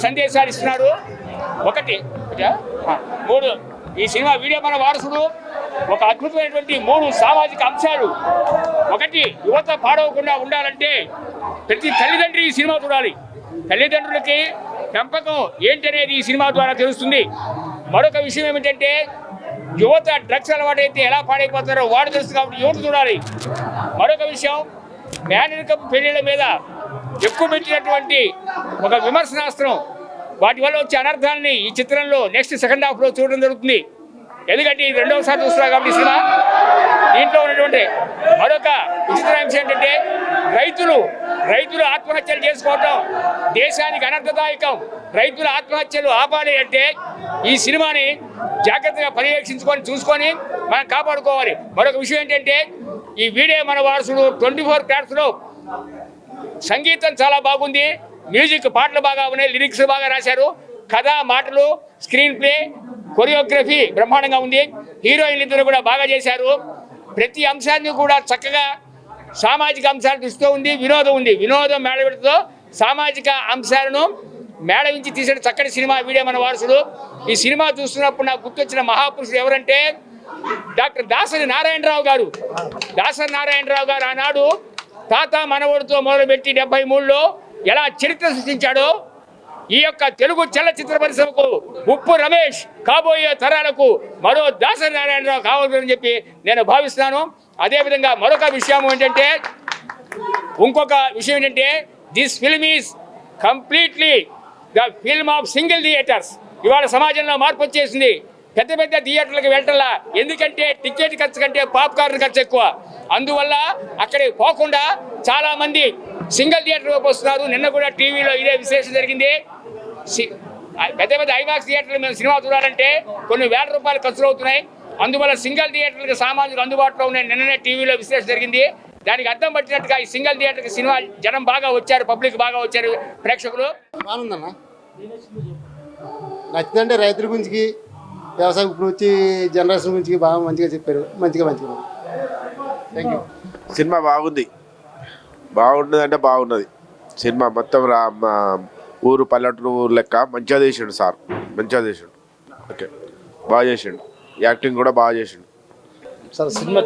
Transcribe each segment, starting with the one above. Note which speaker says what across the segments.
Speaker 1: సందేశాలు ఇస్తున్నారు. ఒకటి మూడు ఈ సినిమా వీడియో మన వారసుడు ఒక అద్భుతమైనటువంటి 3 సామాజిక అంశాలు. ఒకటి, యువత పాడవకుండా ఉండాలంటే ప్రతి తల్లిదండ్రి ఈ సినిమా చూడాలి. తల్లిదండ్రులకి పెంపకం ఏంటనేది ఈ సినిమా ద్వారా తెలుస్తుంది. మరొక విషయం ఏమిటంటే యువత డ్రగ్స్ అలవాటు అయితే ఎలా పాడైపోతారో వాడు తెలుసు కాబట్టి యువత చూడాలి. మరొక విషయం, మేనరికపు పెళ్లిళ్ళ మీద ఎక్కువ పెట్టినటువంటి ఒక విమర్శనాస్త్రం, వాటి వల్ల వచ్చే అనర్థాలని ఈ చిత్రంలో నెక్స్ట్ సెకండ్ హాఫ్లో చూడడం జరుగుతుంది. ఎందుకంటే ఇది రెండవసారి చూస్తున్నారు కాబట్టి సినిమా. దీంట్లో ఉన్నటువంటి మరొక విచిత్రాంశం ఏంటంటే రైతులు ఆత్మహత్యలు చేసుకోవటం దేశానికి అనర్థదాయకం. రైతుల ఆత్మహత్యలు ఆపాలి అంటే ఈ సినిమాని జాగ్రత్తగా పర్యవేక్షించుకొని చూసుకొని మనం కాపాడుకోవాలి. మరొక విషయం ఏంటంటే ఈ వీడియో మన వారసుడు 24 క్రాఫ్ట్స్లో సంగీతం చాలా బాగుంది, మ్యూజిక్ పాటలు బాగా ఉన్నాయి, లిరిక్స్ బాగా రాశారు, కథ మాటలు స్క్రీన్ ప్లే కొరియోగ్రఫీ బ్రహ్మాండంగా ఉంది. హీరోయిన్లు ఇద్దరు కూడా బాగా చేశారు. ప్రతి అంశాన్ని కూడా చక్కగా సామాజిక అంశాలు దృష్టితో ఉంది, వినోదం ఉంది. వినోదం మేళవిడితో సామాజిక అంశాలను మేళవించి తీసిన చక్కటి సినిమా వీడియో మన వారసుడు. ఈ సినిమా చూస్తున్నప్పుడు నాకు గుర్తొచ్చిన మహాపురుషుడు ఎవరంటే డాక్టర్ దాసరి నారాయణరావు గారు. దాసరి నారాయణరావు గారు ఆనాడు తాత మనవడితో మొదలుపెట్టి 73లో ఎలా చరిత్ర సృష్టించాడో ఈ యొక్క తెలుగు చలనచిత్ర పరిశ్రమకు ఉప్పు రమేష్ కాబోయే తరాలకు మరో దాసరి నారాయణరావు కావాలని చెప్పి నేను భావిస్తున్నాను. అదేవిధంగా మరొక విషయం ఏంటంటే this film is completely the film of single theatres. ఇవాళ సమాజంలో మార్పు వచ్చేసింది. పెద్ద పెద్ద థియేటర్లకు వెళ్ళటంలా, ఎందుకంటే టికెట్ ఖర్చు కంటే పాప్కార్న్ ఖర్చు ఎక్కువ. అందువల్ల అక్కడికి పోకుండా చాలామంది సింగిల్ థియేటర్ వైపు వస్తున్నారు. నిన్న కూడా టీవీలో ఇదే విశ్లేషణ జరిగింది. పెద్ద పెద్ద ఐమాక్స్ థియేటర్లు మేము సినిమా చూడాలంటే కొన్ని వేల రూపాయలు ఖర్చులు అవుతున్నాయి. అందువల్ల సింగిల్ థియేటర్లకు సామాన్యులు అందుబాటులో ఉన్నాయి. నిన్ననే టీవీలో విశ్లేషణ జరిగింది. దానికి అర్థం పట్టినట్టుగా ఈ సింగిల్ థియేటర్కి సినిమా జనం బాగా వచ్చారు, పబ్లిక్ బాగా వచ్చారు, ప్రేక్షకులు.
Speaker 2: బాగుందన్న, నచ్చిందంటే రైతుల గురించి, వ్యవసాయం ఇప్పుడు వచ్చి జనరేషన్ గురించి బాగా మంచిగా చెప్పారు. మంచిగా థ్యాంక్ యూ.
Speaker 3: సినిమా బాగున్నది అంటే బాగున్నది సినిమా. మొత్తం ఊరు పల్లెటూరు లెక్క మంచిగా చేసిండు సార్, మంచిగా చేసిండు. ఓకే, బాగా చేసిండు, యాక్టింగ్ కూడా బాగా చేసిండు
Speaker 4: సార్. సినిమా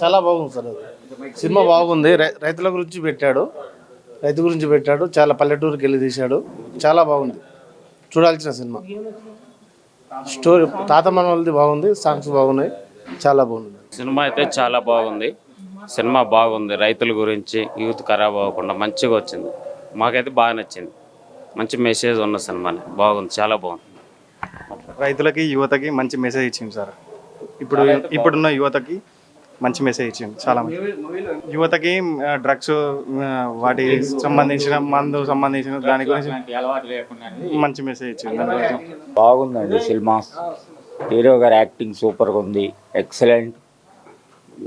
Speaker 4: చాలా బాగుంది సార్. సినిమా బాగుంది. రైతుల గురించి పెట్టాడు, చాలా పల్లెటూరుకి వెళ్ళి తీశాడు. చాలా బాగుంది, చూడాల్సిన సినిమా. స్టోరీ తాత మనవలది బాగుంది, సాంగ్స్ బాగున్నాయి, చాలా బాగుంది.
Speaker 5: సినిమా అయితే చాలా బాగుంది. సినిమా బాగుంది, రైతుల గురించి, యూత్ ఖరాబ్ అవ్వకుండా మంచిగా వచ్చింది. మాకైతే బాగా నచ్చింది. మంచి మెసేజ్ ఉన్న సినిమాని, బాగుంది, చాలా బాగుంది.
Speaker 6: రైతులకి యువతకి మంచి మెసేజ్ ఇచ్చింది సార్. ఇప్పుడున్న యువతకి మంచి మెసేజ్ ఇచ్చింది. చాలా యువతకి డ్రగ్స్ వాటి సంబంధించిన మందు సంబంధించిన దాని గురించి మంచి మెసేజ్ ఇచ్చింది.
Speaker 7: బాగుందండి సినిమా. హీరో గారి యాక్టింగ్ సూపర్గా ఉంది, ఎక్సలెంట్.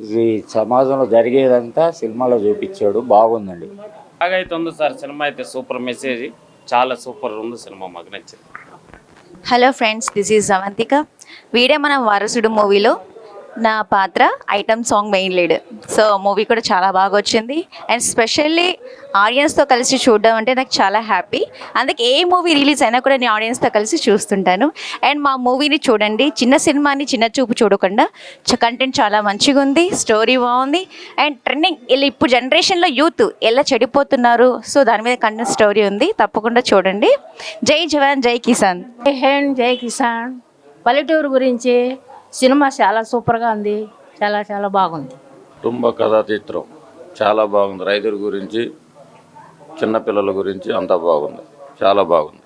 Speaker 7: ఇది సమాజంలో జరిగేదంతా సినిమాలో చూపించాడు, బాగుందండి.
Speaker 5: బాగా అయితే ఉంది సార్ సినిమా. అయితే సూపర్ మెసేజ్, చాలా సూపర్ ఉంది సినిమా, మాకు నచ్చింది.
Speaker 8: Hello friends, this is Avantika. వీడే మన వారసుడు మూవీలో నా పాత్ర item song main lead. So movie కూడా చాలా బాగా వచ్చింది. అండ్ స్పెషల్లీ ఆడియన్స్తో కలిసి చూడడం అంటే నాకు చాలా హ్యాపీ. అందుకే ఏ మూవీ రిలీజ్ అయినా కూడా నేను ఆడియన్స్తో కలిసి చూస్తుంటాను. అండ్ మా మూవీని చూడండి, చిన్న సినిమాని చిన్న చూపు చూడకుండా. కంటెంట్ చాలా మంచిగా ఉంది, స్టోరీ బాగుంది, అండ్ ట్రెండింగ్ ఇప్పుడు జనరేషన్లో యూత్ ఎలా చెడిపోతున్నారు, సో దాని మీద కంటెంట్ స్టోరీ ఉంది. తప్పకుండా చూడండి. జై జవాన్ జై కిసాన్.
Speaker 9: జై హింద్ జై కిసాన్. పల్లెటూరు గురించి సినిమా చాలా సూపర్గా ఉంది, చాలా బాగుంది.
Speaker 10: కుటుంబ కథా చిత్రం చాలా బాగుంది. రైతుల గురించి, చిన్నపిల్లల గురించి అంతా బాగుంది, చాలా బాగుంది.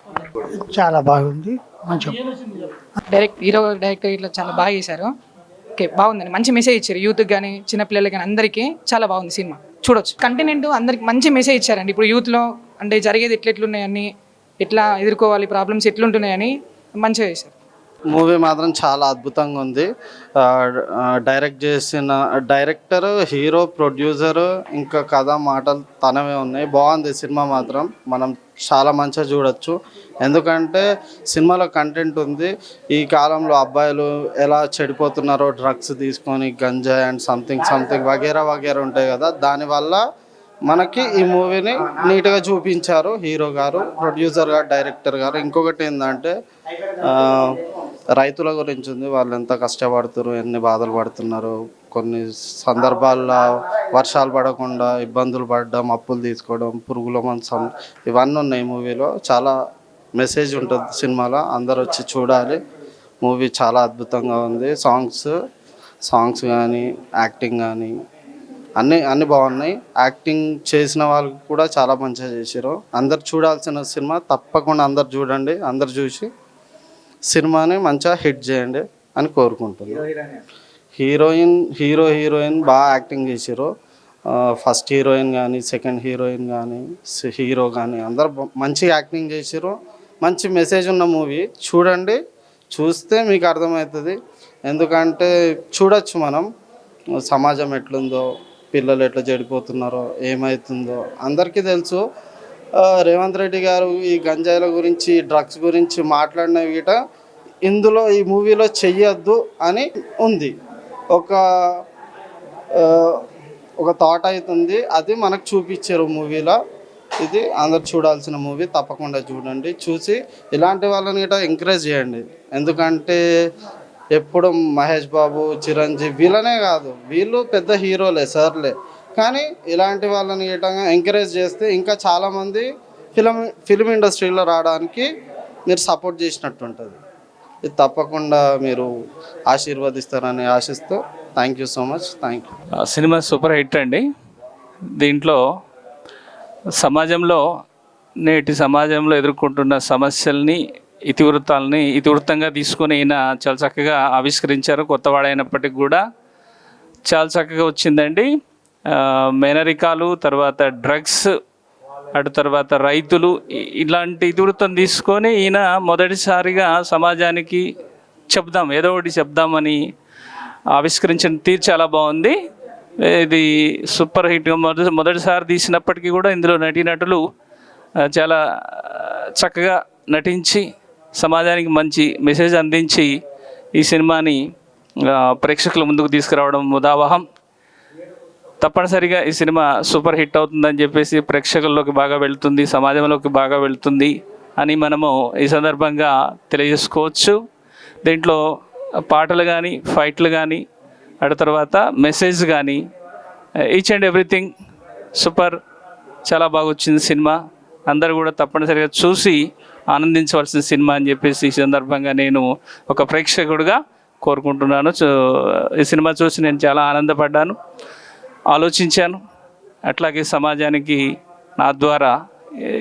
Speaker 11: డైరెక్టర్ ఇట్లా చాలా బాగా చేశారు. ఓకే, బాగుందండి. మంచి మెసేజ్ ఇచ్చారు యూత్కి కానీ చిన్నపిల్లలకి కానీ అందరికీ. చాలా బాగుంది సినిమా, చూడొచ్చు. కంటెంట్ అందరికి మంచి మెసేజ్ ఇచ్చారండి. ఇప్పుడు యూత్లో అంటే జరిగేది ఎట్లున్నాయని, ఎట్లా ఎదుర్కోవాలి, ప్రాబ్లమ్స్ ఎట్లుంటున్నాయని మంచిగా చేశారు.
Speaker 4: మూవీ మాత్రం చాలా అద్భుతంగా ఉంది. డైరెక్ట్ చేసిన డైరెక్టర్, హీరో, ప్రొడ్యూసరు, ఇంకా కథ మాటలు తనవే ఉన్నాయి. బాగుంది సినిమా మాత్రం. మనం చాలా మంచిగా చూడొచ్చు, ఎందుకంటే సినిమాలో కంటెంట్ ఉంది. ఈ కాలంలో అబ్బాయిలు ఎలా చెడిపోతున్నారో డ్రగ్స్ తీసుకొని, గంజాయి అండ్ సంథింగ్ వగేరా ఉంటాయి కదా, దానివల్ల మనకి ఈ మూవీని నీట్గా చూపించారు హీరో గారు, ప్రొడ్యూసర్ గారు, డైరెక్టర్ గారు. ఇంకొకటి ఏంటంటే రైతుల గురించి ఉంది. వాళ్ళు ఎంత కష్టపడుతారు, ఎన్ని బాధలు పడుతున్నారు, కొన్ని సందర్భాల్లో వర్షాలు పడకుండా ఇబ్బందులు పడడం, అప్పులు తీసుకోవడం, పురుగుల మంచం, ఇవన్నీ ఉన్నాయి మూవీలో. చాలా మెసేజ్ ఉంటుంది సినిమాలో, అందరు వచ్చి చూడాలి. మూవీ చాలా అద్భుతంగా ఉంది. సాంగ్స్ కానీ, యాక్టింగ్ కానీ అన్నీ బాగున్నాయి. యాక్టింగ్ చేసిన వాళ్ళు కూడా చాలా మంచిగా చేశారు. అందరు చూడాల్సిన సినిమా, తప్పకుండా అందరు చూడండి. అందరు చూసి సినిమాని మంచిగా హిట్ చేయండి అని కోరుకుంటున్నాను. హీరోయిన్ బాగా యాక్టింగ్ చేశారు. ఫస్ట్ హీరోయిన్ కానీ, సెకండ్ హీరోయిన్ కానీ, హీరో కానీ అందరు మంచిగా యాక్టింగ్ చేశారు. మంచి మెసేజ్ ఉన్న మూవీ. చూడండి, చూస్తే మీకు అర్థమవుతుంది. ఎందుకంటే చూడొచ్చు మనం సమాజం ఎట్లుందో, పిల్లలు ఎట్లా చెడిపోతున్నారో, ఏమవుతుందో అందరికీ తెలుసు. రేవంత్ రెడ్డి గారు ఈ గంజాయిల గురించి, డ్రగ్స్ గురించి మాట్లాడిన వీట ఇందులో ఈ మూవీలో చెయ్యొద్దు అని ఉంది. ఒక థాట్ అవుతుంది, అది మనకు చూపించారు మూవీలో. ఇది అందరు చూడాల్సిన మూవీ, తప్పకుండా చూడండి. చూసి ఇలాంటి వాళ్ళని గిట్ట ఎంకరేజ్ చేయండి. ఎందుకంటే ఎప్పుడు మహేష్ బాబు, చిరంజీవి వీళ్ళనే కాదు, వీళ్ళు పెద్ద హీరోలే, సర్లే, కానీ ఇలాంటి వాళ్ళని గిట్టంగా ఎంకరేజ్ చేస్తే ఇంకా చాలామంది ఫిలిం ఇండస్ట్రీలో రావడానికి మీరు సపోర్ట్ చేసినట్టు ఉంటుంది. ఇది తప్పకుండా మీరు ఆశీర్వదిస్తారని ఆశిస్తూ thank you so much. Thank you.
Speaker 12: Cinema super hit అండి. దీంట్లో నేటి సమాజంలో ఎదుర్కొంటున్న సమస్యల్ని, ఇతివృత్తంగా తీసుకొని ఈయన చాలా చక్కగా ఆవిష్కరించారు. కొత్తవాడైనప్పటికీ కూడా చాలా చక్కగా వచ్చిందండి. మేనరికాలు, తర్వాత డ్రగ్స్, అటు తర్వాత రైతులు, ఇలాంటి ఇతివృత్తం తీసుకొని ఈయన మొదటిసారిగా సమాజానికి ఏదో ఒకటి చెప్దామని ఆవిష్కరించిన తీరు చాలా బాగుంది. ఇది సూపర్ హిట్గా మొదటిసారి తీసినప్పటికీ కూడా ఇందులో నటీనటులు చాలా చక్కగా నటించి సమాజానికి మంచి మెసేజ్ అందించి ఈ సినిమాని ప్రేక్షకుల ముందుకు తీసుకురావడం ముదావహం. తప్పనిసరిగా ఈ సినిమా సూపర్ హిట్ అవుతుందని చెప్పేసి ప్రేక్షకుల్లోకి బాగా వెళ్తుంది, సమాజంలోకి బాగా వెళ్తుంది అని మనము ఈ సందర్భంగా తెలియజేసుకోవచ్చు. దీంట్లో పాటలు కానీ, ఫైట్లు కానీ, అటు తర్వాత మెసేజ్ కానీ, ఈచ్ అండ్ ఎవ్రీథింగ్ సూపర్, చాలా బాగా వచ్చింది సినిమా. అందరూ కూడా తప్పనిసరిగా చూసి ఆనందించవలసిన సినిమా అని చెప్పేసి ఈ సందర్భంగా నేను ఒక ప్రేక్షకుడిగా కోరుకుంటున్నాను. ఈ సినిమా చూసి నేను చాలా ఆనందపడ్డాను, ఆలోచించాను. అట్లాగే సమాజానికి నా ద్వారా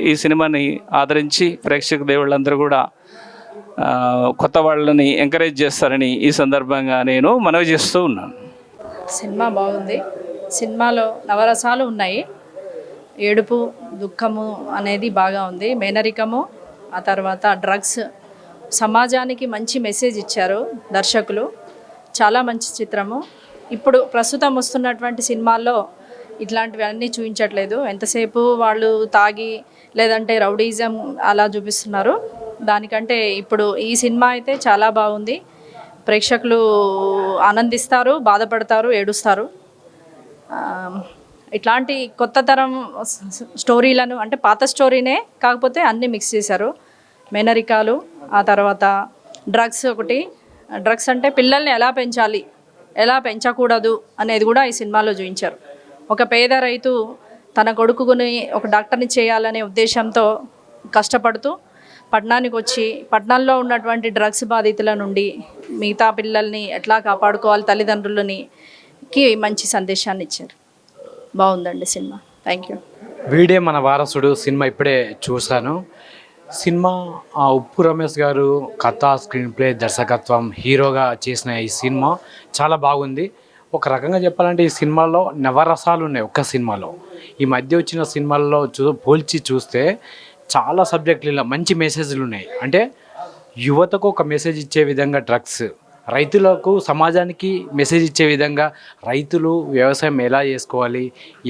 Speaker 12: ఈ సినిమాని ఆదరించి ప్రేక్షక దేవుళ్ళందరూ కూడా కొత్త వాళ్ళని ఎంకరేజ్ చేస్తారని ఈ సందర్భంగా నేను మనవి చేస్తూ ఉన్నాను.
Speaker 13: సినిమా బాగుంది. సినిమాలో నవరసాలు ఉన్నాయి. ఏడుపు, దుఃఖము అనేది బాగా ఉంది. మేనరికము, ఆ తర్వాత డ్రగ్స్, సమాజానికి మంచి మెసేజ్ ఇచ్చారు దర్శకులు. చాలా మంచి చిత్రము. ఇప్పుడు ప్రస్తుతం వస్తున్నటువంటి సినిమాల్లో ఇట్లాంటివన్నీ చూపించట్లేదు. ఎంతసేపు వాళ్ళు తాగి లేదంటే రౌడీజం అలా చూపిస్తున్నారు. దానికంటే ఇప్పుడు ఈ సినిమా అయితే చాలా బాగుంది. ప్రేక్షకులు ఆనందిస్తారు, బాధపడతారు, ఏడుస్తారు. ఇట్లాంటి కొత్త తరం స్టోరీలను, అంటే పాత స్టోరీనే కాకపోతే అన్నీ మిక్స్ చేశారు. మేనరికాలు, ఆ తర్వాత డ్రగ్స్ ఒకటి. డ్రగ్స్ అంటే పిల్లల్ని ఎలా పెంచాలి, ఎలా పెంచకూడదు అనేది కూడా ఈ సినిమాలో చూపించారు. ఒక పేద రైతు తన కొడుకుని ఒక డాక్టర్ని చేయాలనే ఉద్దేశంతో కష్టపడుతూ పట్టణానికి వచ్చి పట్టణంలో ఉన్నటువంటి డ్రగ్స్ బాధితుల నుండి మిగతా పిల్లల్ని ఎట్లా కాపాడుకోవాలి, తల్లిదండ్రులకి మంచి సందేశాన్ని ఇచ్చారు. బాగుందండి సినిమా. Thank you.
Speaker 14: వీడే మన వారసుడు సినిమా ఇప్పుడే చూశాను. సినిమా ఉప్పు రమేష్ గారు కథ, స్క్రీన్ ప్లే, దర్శకత్వం, హీరోగా చేసిన ఈ సినిమా చాలా బాగుంది. ఒక రకంగా చెప్పాలంటే ఈ సినిమాలో నవరసాలు ఉన్నాయి. ఒక్క సినిమాలో ఈ మధ్య వచ్చిన సినిమాల్లో పోల్చి చూస్తే చాలా సబ్జెక్టులలో మంచి మెసేజ్లు ఉన్నాయి. అంటే యువతకు ఒక మెసేజ్ ఇచ్చే విధంగా డ్రగ్స్, రైతులకు సమాజానికి మెసేజ్ ఇచ్చే విధంగా రైతులు వ్యవసాయం ఎలా చేసుకోవాలి,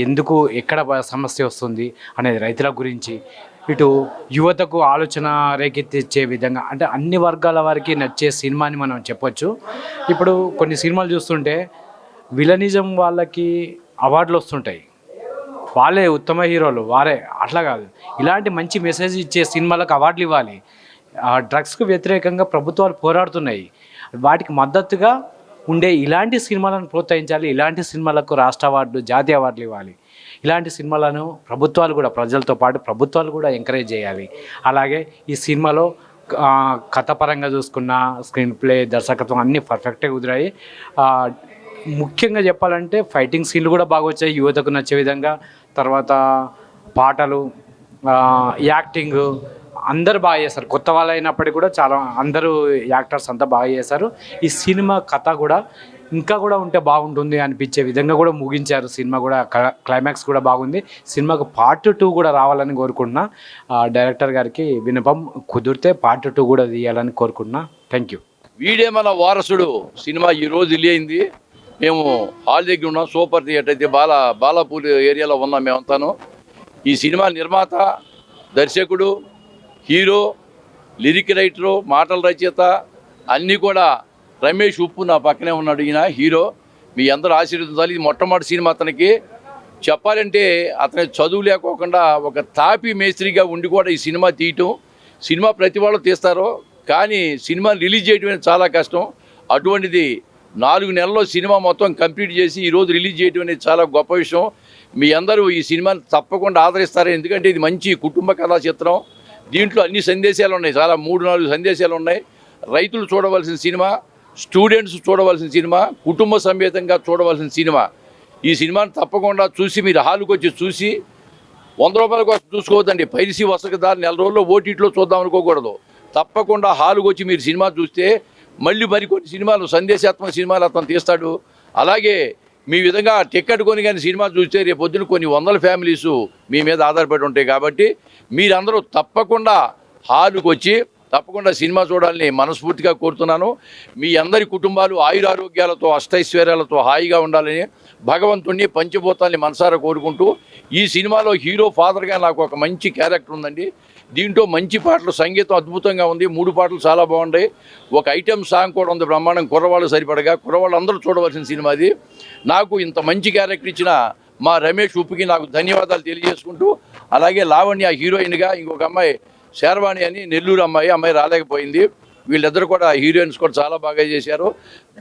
Speaker 14: ఎందుకు ఎక్కడ సమస్య వస్తుంది అనేది రైతుల గురించి, ఇటు యువతకు ఆలోచన రేకెత్తిచ్చే విధంగా, అంటే అన్ని వర్గాల వారికి నచ్చే సినిమా అని మనం చెప్పొచ్చు. ఇప్పుడు కొన్ని సినిమాలు చూస్తుంటే విలనిజం వాళ్ళకి అవార్డులు వస్తుంటాయి, వాళ్ళే ఉత్తమ హీరోలు, వారే అట్లా కాదు. ఇలాంటి మంచి మెసేజ్ ఇచ్చే సినిమాలకు అవార్డులు ఇవ్వాలి. డ్రగ్స్కు వ్యతిరేకంగా ప్రభుత్వాలు పోరాడుతున్నాయి, వాటికి మద్దతుగా ఉండే ఇలాంటి సినిమాలను ప్రోత్సహించాలి. ఇలాంటి సినిమాలకు రాష్ట్ర అవార్డు, జాతీయ అవార్డులు ఇవ్వాలి. ఇలాంటి సినిమాలను ప్రభుత్వాలు కూడా, ప్రజలతో పాటు ప్రభుత్వాలు కూడా ఎంకరేజ్ చేయాలి. అలాగే ఈ సినిమాలో కథపరంగా చూసుకున్న స్క్రీన్ ప్లే, దర్శకత్వం అన్నీ పర్ఫెక్ట్గా కుదిరాయి. ముఖ్యంగా చెప్పాలంటే ఫైటింగ్ సీన్లు కూడా బాగా వచ్చాయి, యువతకు నచ్చే విధంగా. తర్వాత పాటలు, యాక్టింగ్ అందరు బాగా చేశారు. కొత్త వాళ్ళు అయినప్పటికీ కూడా చాలా అందరూ యాక్టర్స్ అంతా బాగా చేశారు. ఈ సినిమా కథ కూడా ఇంకా కూడా ఉంటే బాగుంటుంది అనిపించే విధంగా కూడా ముగించారు. సినిమా కూడా క్లైమాక్స్ కూడా బాగుంది. సినిమాకు పార్ట్ 2 కూడా రావాలని కోరుకుంటున్నా. డైరెక్టర్ గారికి విన్నపం, కుదిరితే పార్ట్ 2 కూడా తీయాలని కోరుకుంటున్నా. Thank you.
Speaker 15: వీడే మన వారసుడు సినిమా ఈరోజు రిలీజ్ అయింది. మేము హాల్ దగ్గర ఉన్నాం, సూపర్ థియేటర్ అయితే బాలాపూర్ ఏరియాలో ఉన్నాం మేమంతాను. ఈ సినిమా నిర్మాత, దర్శకుడు, హీరో, లిరిక్ రైటరు, మాటల రచయిత అన్నీ కూడా రమేష్ ఉప్పు నా పక్కనే ఉన్నాడు. ఈయన హీరో. మీ అందరూ ఆశీర్వదించాలి. ఇది మొట్టమొదటి సినిమా అతనికి. చెప్పాలంటే అతని చదువు లేకోకుండా ఒక తాపి మేస్త్రిగా ఉండి కూడా ఈ సినిమా తీయటం. సినిమా ప్రతి వాళ్ళు తీస్తారు, కానీ సినిమా రిలీజ్ చేయడం చాలా కష్టం. అటువంటిది 4 నెలల్లో సినిమా మొత్తం కంప్లీట్ చేసి ఈరోజు రిలీజ్ చేయడం అనేది చాలా గొప్ప విషయం. మీ అందరూ ఈ సినిమాని తప్పకుండా ఆదరిస్తారు, ఎందుకంటే ఇది మంచి కుటుంబ కథా చిత్రం. దీంట్లో అన్ని సందేశాలు ఉన్నాయి, చాలా 3-4 సందేశాలు ఉన్నాయి. రైతులు చూడవలసిన సినిమా, స్టూడెంట్స్ చూడవలసిన సినిమా, కుటుంబ సమేతంగా చూడవలసిన సినిమా. ఈ సినిమాని తప్పకుండా చూసి మీరు హాల్కి వచ్చి చూసి 100 రూపాయల కోసం చూసుకోవద్దండి. పైరసీ వసకదారు 4 రోజుల్లో ఓటీటీలో చూద్దాం అనుకోకూడదు. తప్పకుండా హాల్కి వచ్చి మీరు సినిమా చూస్తే మళ్ళీ మరికొన్ని సినిమాలు, సందేశాత్మక సినిమాలు అతను తీస్తాడు. అలాగే మీ విధంగా టికెట్ కొని కానీ సినిమా చూస్తే రేపు పొద్దున కొన్ని 100 ఫ్యామిలీస్ మీ మీద ఆధారపడి ఉంటాయి. కాబట్టి మీరందరూ తప్పకుండా హాల్కి వచ్చి తప్పకుండా సినిమా చూడాలని మనస్ఫూర్తిగా కోరుతున్నాను. మీ అందరి కుటుంబాలు ఆయురారోగ్యాలతో, అష్టైశ్వర్యాలతో హాయిగా ఉండాలని భగవంతుణ్ణి, పంచభూతాల్ని మనసారా కోరుకుంటూ, ఈ సినిమాలో హీరో ఫాదర్గా నాకు ఒక మంచి క్యారెక్టర్ ఉందండి. దీంట్లో మంచి పాటలు, సంగీతం అద్భుతంగా ఉంది. 3 పాటలు చాలా బాగున్నాయి. ఒక ఐటెం సాంగ్ కూడా ఉంది బ్రహ్మాండం, కుర్రవాళ్ళు సరిపడగా. కుర్రవాళ్ళు అందరూ చూడవలసిన సినిమా అది. నాకు ఇంత మంచి క్యారెక్టర్ ఇచ్చిన మా రమేష్ ఉప్పుకి నాకు ధన్యవాదాలు తెలియజేసుకుంటూ, అలాగే లావణ్య హీరోయిన్గా, ఇంకొక అమ్మాయి శర్వాణి అని నెల్లూరు అమ్మాయి రాలేకపోయింది. వీళ్ళిద్దరు కూడా హీరోయిన్స్ కూడా చాలా బాగా చేశారు.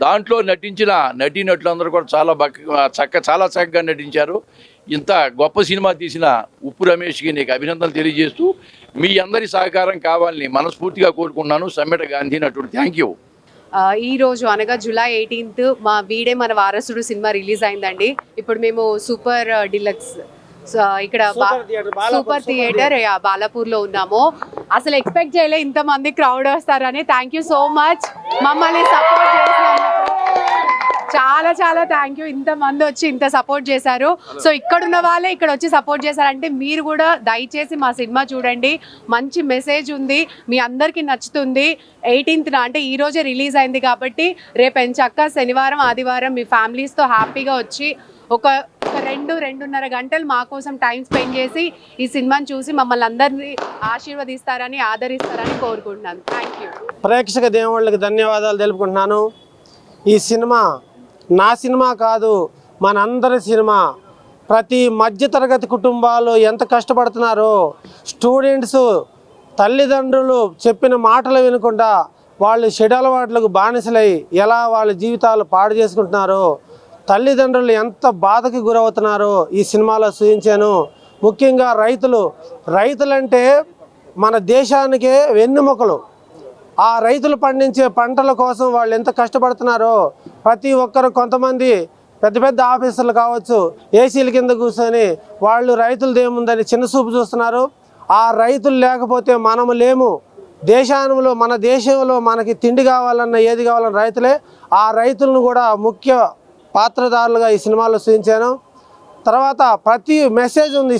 Speaker 15: దాంట్లో నటించిన నటీనటులందరూ కూడా చాలా చక్కగా నటించారు. ఇంత గొప్ప సినిమా తీసిన ఉప్పు రమేష్కి నీకు అభినందనలు తెలియజేస్తూ, మీ అందరి సహకారం కావాలని మనస్ఫూర్తిగా కోరుకున్నాను. సమ్మెట గాంధీ నటుడు. Thank you.
Speaker 16: ఈ రోజు అనగా జూలై 18 మా వీడే మన వారసుడు సినిమా రిలీజ్ అయిందండి. ఇప్పుడు మేము సూపర్ డిలక్స్ ఇక్కడ సూపర్ థియేటర్ బాలాపూర్లో ఉన్నాము. అసలు ఎక్స్పెక్ట్ చేయలే ఇంతమంది క్రౌడ్ వస్తారని. థ్యాంక్ యూ సో మచ్ మమ్మల్ని సపోర్ట్ చేసినందుకు. చాలా థ్యాంక్ యూ. ఇంతమంది వచ్చి ఇంత సపోర్ట్ చేశారు. సో ఇక్కడున్న వాళ్ళే ఇక్కడ వచ్చి సపోర్ట్ చేశారంటే మీరు కూడా దయచేసి మా సినిమా చూడండి. మంచి మెసేజ్ ఉంది, మీ అందరికీ నచ్చుతుంది. 18న అంటే ఈ రోజే రిలీజ్ అయింది కాబట్టి రేపు ఎంచక్క శనివారం, ఆదివారం మీ ఫ్యామిలీస్తో హ్యాపీగా వచ్చి ఒక 2-2.5 గంటలు మా కోసం టైం స్పెండ్ చేసి ఈ సినిమాని చూసి మమ్మల్ని అందరినీ ఆశీర్వదిస్తారని, ఆదరిస్తారని కోరుకుంటున్నాను. Thank you.
Speaker 17: ప్రేక్షక దేవుళ్ళకి ధన్యవాదాలు తెలుపుకుంటున్నాను. ఈ సినిమా నా సినిమా కాదు, మనందరి సినిమా. ప్రతి మధ్యతరగతి కుటుంబాలు ఎంత కష్టపడుతున్నారో, స్టూడెంట్స్ తల్లిదండ్రులు చెప్పిన మాటలు వినకుండా వాళ్ళు చెడు అలవాట్లకు బానిసలై ఎలా వాళ్ళ జీవితాలు పాడు చేసుకుంటున్నారో, తల్లిదండ్రులు ఎంత బాధకి గురవుతున్నారో ఈ సినిమాలో చూపించాను. ముఖ్యంగా రైతులంటే మన దేశానికే వెన్నెముకలు. ఆ రైతులు పండించే పంటల కోసం వాళ్ళు ఎంత కష్టపడుతున్నారో ప్రతి ఒక్కరు, కొంతమంది పెద్ద ఆఫీసర్లు కావచ్చు, ఏసీల కింద కూర్చొని వాళ్ళు రైతులదేముందని చిన్న చూపు చూస్తున్నారు. ఆ రైతులు లేకపోతే మనము లేము. మన దేశంలో మనకి తిండి కావాలన్నా ఏది కావాలన్నా రైతులే. ఆ రైతులను కూడా ముఖ్య పాత్రధారులుగా ఈ సినిమాలో చూపించాను. తర్వాత ప్రతి మెసేజ్ ఉంది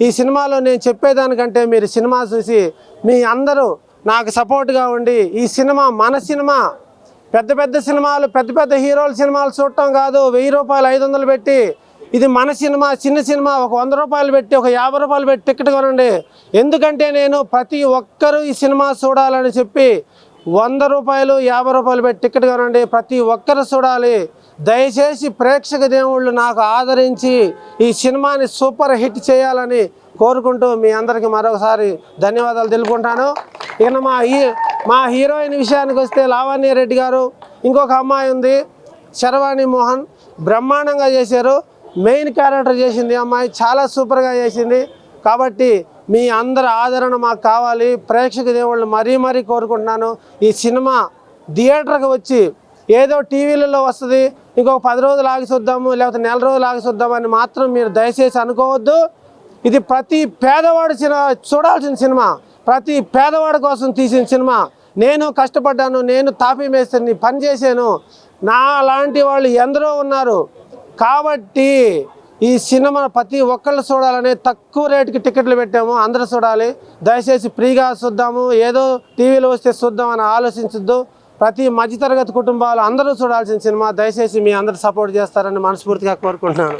Speaker 17: ఈ సినిమాలో నేను చెప్పేదానికంటే మీరు సినిమా చూసి మీ అందరూ నాకు సపోర్ట్గా ఉండి, ఈ సినిమా మన సినిమా. పెద్ద సినిమాలు, పెద్ద హీరోల సినిమాలు చూడటం కాదు. 1000 రూపాయలు 500 పెట్టి, ఇది మన సినిమా, చిన్న సినిమా. ఒక 100 రూపాయలు పెట్టి, ఒక 50 రూపాయలు పెట్టి టికెట్ కొనండి. ఎందుకంటే నేను ప్రతి ఒక్కరూ ఈ సినిమా చూడాలని చెప్పి 100 రూపాయలు 50 రూపాయలు పెట్టి టికెట్ కొనండి. ప్రతి ఒక్కరు చూడాలి. దయచేసి ప్రేక్షక దేవుళ్ళు నాకు ఆదరించి ఈ సినిమాని సూపర్ హిట్ చేయాలని కోరుకుంటూ మీ అందరికీ మరొకసారి ధన్యవాదాలు తెలుపుకుంటాను. ఇక మా హీరోయిన్ విషయానికి వస్తే లావణ్య రెడ్డి గారు, ఇంకొక అమ్మాయి ఉంది శర్వాణి మోహన్, బ్రహ్మాండంగా చేశారు. మెయిన్ క్యారెక్టర్ చేసింది అమ్మాయి, చాలా సూపర్గా చేసింది. కాబట్టి మీ అందరి ఆదరణ మాకు కావాలి. ప్రేక్షక దేవుళ్ళు మరీ కోరుకుంటున్నాను. ఈ సినిమా థియేటర్కి వచ్చి ఏదో టీవీలలో వస్తుంది, ఇంకొక 10 రోజులు ఆగి చూద్దాము లేకపోతే నెల రోజులు ఆగి చూద్దామని మాత్రం మీరు దయచేసి అనుకోవద్దు. ఇది ప్రతి పేదవాడు చూడాల్సిన సినిమా, ప్రతి పేదవాడి కోసం తీసిన సినిమా. నేను కష్టపడ్డాను, నేను తాపీ మేస్త్రిని పని చేశాను, నా లాంటి వాళ్ళు ఎందరో ఉన్నారు. కాబట్టి ఈ సినిమా ప్రతి ఒక్కళ్ళు చూడాలని తక్కువ రేటుకి టికెట్లు పెట్టాము, అందరూ చూడాలి. దయచేసి ఫ్రీగా చూద్దాము, ఏదో టీవీలో వస్తే చూద్దామని ఆలోచించొద్దు. ప్రతి మధ్యతరగతి కుటుంబాలు అందరూ చూడాల్సిన సినిమా. దయచేసి మీ అందరూ సపోర్ట్ చేస్తారని మనస్ఫూర్తిగా కోరుకుంటున్నాను.